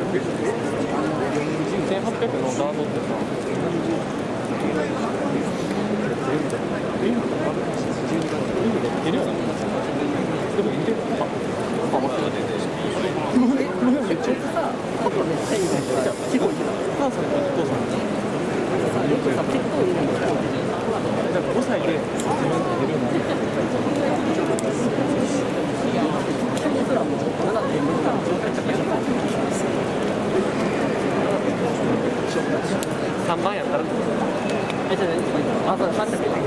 1800のガードってさ、いいのかな？いるよな。でもいるよな。あ、面白い。めっちゃさ、パパめっちゃいいじゃん。結構いいな。お母さんとお父さんさ、よくさ、結構いいのだから5歳で自分で出るようになる。僕らも7.2から3番やったらじゃああ、そう3着だから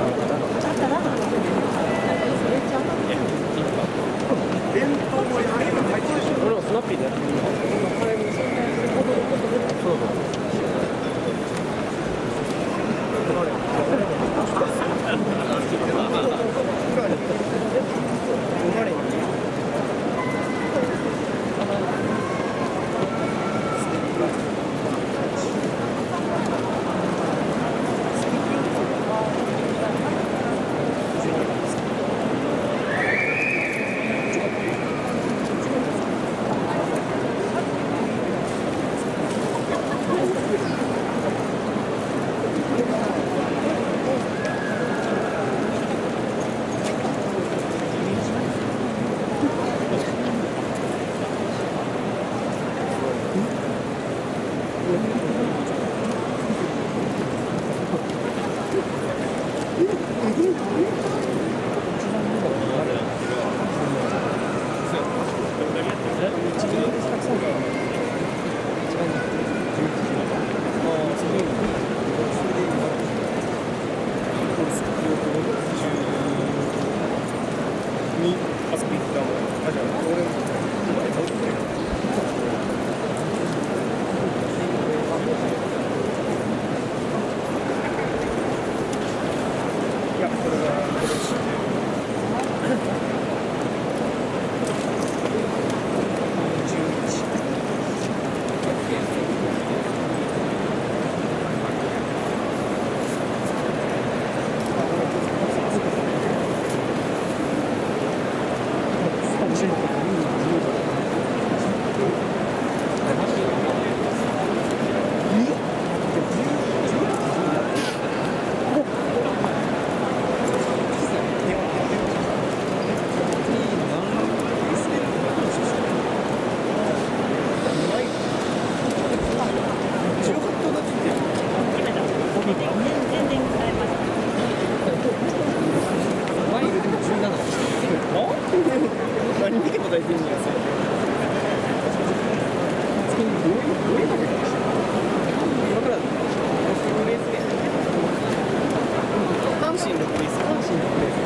俺もスナッピーでやってみるそう何見て答えてんのよ、それ。